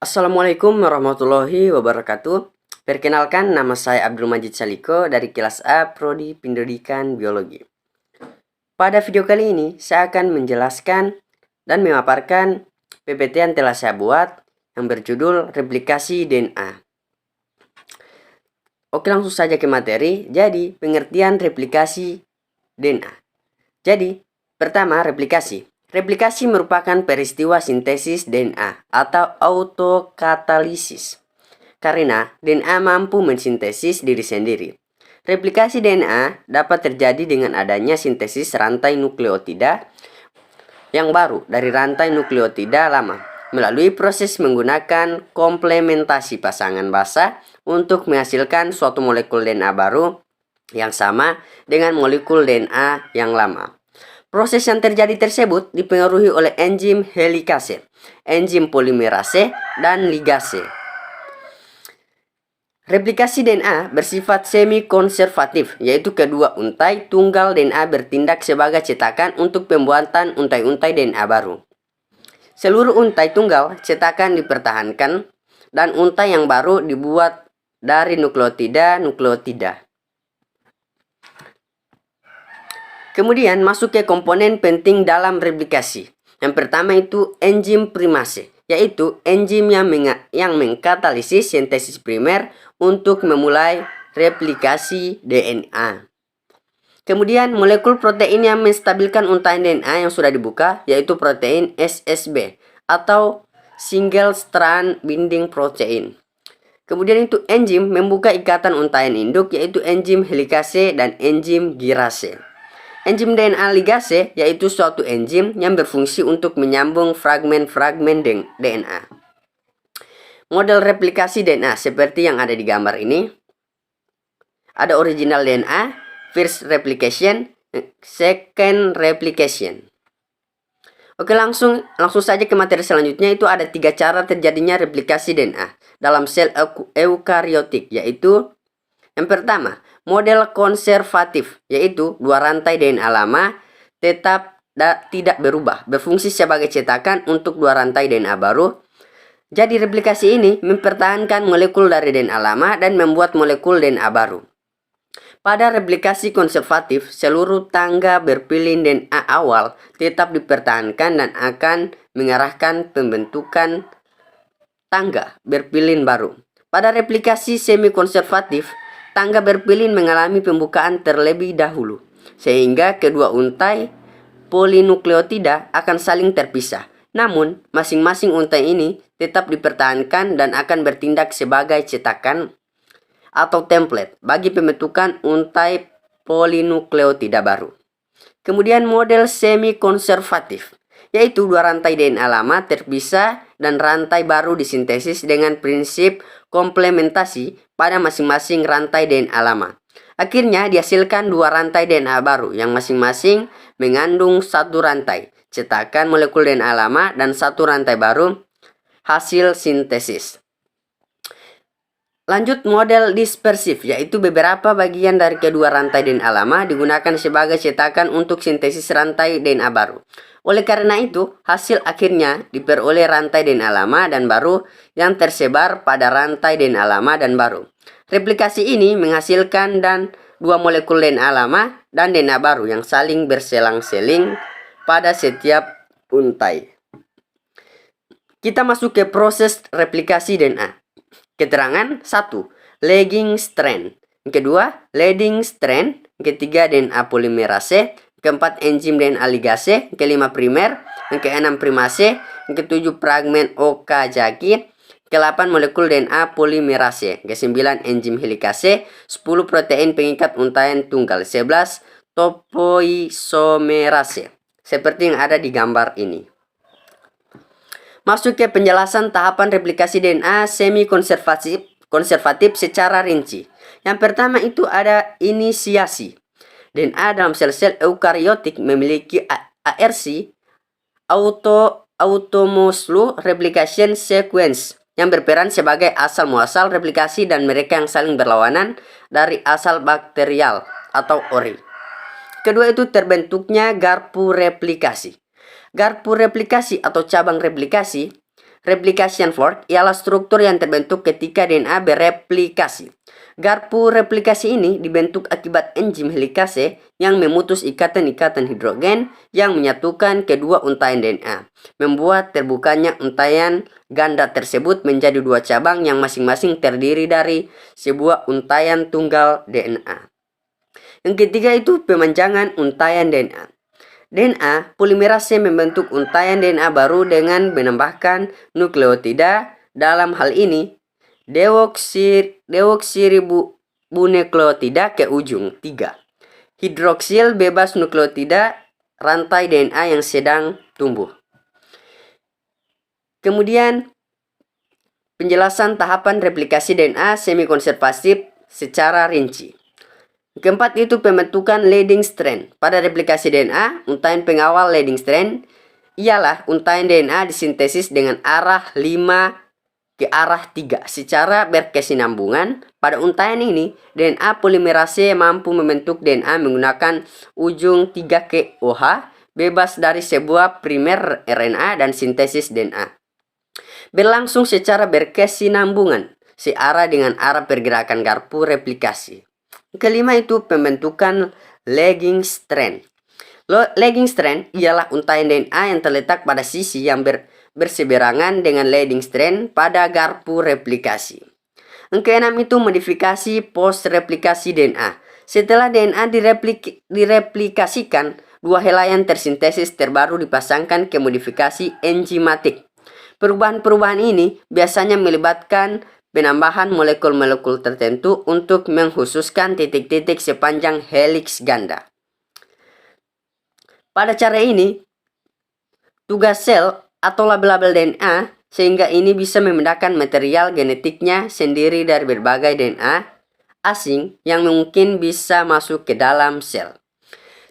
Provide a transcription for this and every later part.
Assalamualaikum warahmatullahi wabarakatuh. Perkenalkan, nama saya Abdul Majid Saliko dari kelas A Prodi Pendidikan Biologi. Pada video kali ini, saya akan menjelaskan dan memaparkan PPT yang telah saya buat yang berjudul replikasi DNA. Oke, langsung saja ke materi. Jadi, pengertian replikasi DNA. Jadi, pertama, replikasi. Replikasi merupakan peristiwa sintesis DNA atau autokatalisis. Karena DNA mampu mensintesis diri sendiri. Replikasi DNA dapat terjadi dengan adanya sintesis rantai nukleotida yang baru dari rantai nukleotida lama melalui proses menggunakan komplementasi pasangan basa untuk menghasilkan suatu molekul DNA baru yang sama dengan molekul DNA yang lama. Proses yang terjadi tersebut dipengaruhi oleh enzim helikase, enzim polimerase, dan ligase. Replikasi DNA bersifat semi-konservatif, yaitu kedua untai tunggal DNA bertindak sebagai cetakan untuk pembuatan untai-untai DNA baru. Seluruh untai tunggal cetakan dipertahankan dan untai yang baru dibuat dari nukleotida. Kemudian masuk ke komponen penting dalam replikasi. Yang pertama itu enzim primase, yaitu enzim yang mengkatalisis sintesis primer untuk memulai replikasi DNA. Kemudian molekul protein yang menstabilkan untaian DNA yang sudah dibuka, yaitu protein SSB atau single strand binding protein. Kemudian itu enzim membuka ikatan untaian induk, yaitu enzim helikase dan enzim girase. Enzim DNA ligase yaitu suatu enzim yang berfungsi untuk menyambung fragmen-fragmen DNA. Model replikasi DNA seperti yang ada di gambar ini. Ada original DNA, first replication, second replication. Oke, langsung saja ke materi selanjutnya. Itu ada 3 cara terjadinya replikasi DNA dalam sel eukariotik, yaitu yang pertama, model konservatif, yaitu dua rantai DNA lama tetap tidak berubah, berfungsi sebagai cetakan untuk dua rantai DNA baru. Jadi replikasi ini mempertahankan molekul dari DNA lama dan membuat molekul DNA baru. Pada replikasi konservatif, seluruh tangga berpilin DNA awal tetap dipertahankan dan akan mengarahkan pembentukan tangga berpilin baru. Pada replikasi semi konservatif, tangga berpilin mengalami pembukaan terlebih dahulu, sehingga kedua untai polinukleotida akan saling terpisah. Namun, masing-masing untai ini tetap dipertahankan dan akan bertindak sebagai cetakan atau template bagi pembentukan untai polinukleotida baru. Kemudian model semi-konservatif, yaitu dua rantai DNA lama terpisah dan rantai baru disintesis dengan prinsip komplementasi pada masing-masing rantai DNA lama. Akhirnya dihasilkan dua rantai DNA baru yang masing-masing mengandung satu rantai cetakan molekul DNA lama dan satu rantai baru hasil sintesis. Lanjut model dispersif, yaitu beberapa bagian dari kedua rantai DNA lama digunakan sebagai cetakan untuk sintesis rantai DNA baru. Oleh karena itu, hasil akhirnya diperoleh rantai DNA lama dan baru yang tersebar pada rantai DNA lama dan baru. Replikasi ini menghasilkan dua molekul DNA lama dan DNA baru yang saling berselang-seling pada setiap untai. Kita masuk ke proses replikasi DNA. Keterangan 1. Lagging strand. Kedua, leading strand. Ketiga, DNA polimerase. Keempat, enzim DNA ligase. Kelima, primer. Keenam, primase. Ketujuh, fragmen Okazaki. Ke-8, molekul DNA polimerase. Ke-9, enzim helikase. 10, protein pengikat untaian tunggal. 11, topoisomerase. Seperti yang ada di gambar ini. Masuk ke penjelasan tahapan replikasi DNA semi-konservatif secara rinci. Yang pertama itu ada inisiasi. DNA dalam sel-sel eukariotik memiliki ARC, automuscle replication sequence, yang berperan sebagai asal muasal replikasi dan mereka yang saling berlawanan dari asal bakterial atau ori. Kedua itu terbentuknya garpu replikasi. Garpu replikasi atau cabang replikasi Replication fork ialah struktur yang terbentuk ketika DNA bereplikasi. Garpu replikasi ini dibentuk akibat enzim helikase yang memutus ikatan-ikatan hidrogen yang menyatukan kedua untaian DNA, membuat terbukanya untaian ganda tersebut menjadi dua cabang yang masing-masing terdiri dari sebuah untaian tunggal DNA. Yang ketiga itu pemanjangan untaian DNA. DNA polimerase membentuk untaian DNA baru dengan menambahkan nukleotida, dalam hal ini deoksiribonukleotida ke ujung 3. Hidroksil bebas nukleotida, rantai DNA yang sedang tumbuh. Kemudian penjelasan tahapan replikasi DNA semi-konservatif secara rinci. Keempat itu pembentukan leading strand. Pada replikasi DNA, untaian pengawal leading strand ialah untaian DNA disintesis dengan arah 5 ke arah 3 secara berkesinambungan. Pada untaian ini, DNA polimerase mampu membentuk DNA menggunakan ujung 3 ke OH bebas dari sebuah primer RNA dan sintesis DNA. Berlangsung secara berkesinambungan searah dengan arah pergerakan garpu replikasi. Kelima itu pembentukan lagging strand. Lagging strand ialah untaian DNA yang terletak pada sisi yang berseberangan dengan leading strand pada garpu replikasi. Yang keenam itu modifikasi post replikasi DNA. Setelah DNA direplikasikan, dua helaian tersintesis terbaru dipasangkan ke modifikasi enzimatik. Perubahan-perubahan ini biasanya melibatkan penambahan molekul-molekul tertentu untuk mengkhususkan titik-titik sepanjang heliks ganda. Pada cara ini, tugas sel atau label-label DNA sehingga ini bisa membedakan material genetiknya sendiri dari berbagai DNA asing yang mungkin bisa masuk ke dalam sel.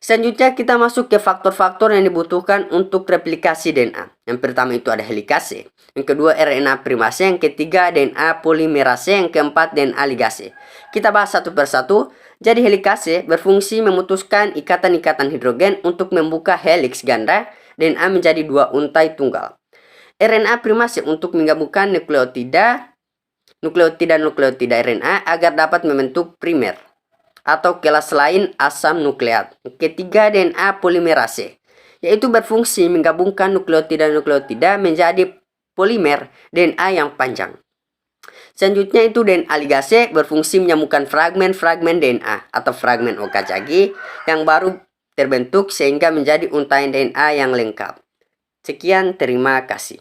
Selanjutnya kita masuk ke faktor-faktor yang dibutuhkan untuk replikasi DNA. Yang pertama itu ada helikase, yang kedua RNA primase, yang ketiga DNA polimerase, yang keempat DNA ligase. Kita bahas satu persatu. Jadi helikase berfungsi memutuskan ikatan-ikatan hidrogen untuk membuka heliks ganda DNA menjadi dua untai tunggal. RNA primase untuk menggabungkan nukleotida RNA agar dapat membentuk primer atau kelas lain asam nukleat. Ketiga DNA polimerase, yaitu berfungsi menggabungkan nukleotida menjadi polimer DNA yang panjang. Selanjutnya itu DNA ligase berfungsi menyambungkan fragmen-fragmen DNA atau fragmen Okazaki yang baru terbentuk sehingga menjadi untaian DNA yang lengkap. Sekian, terima kasih.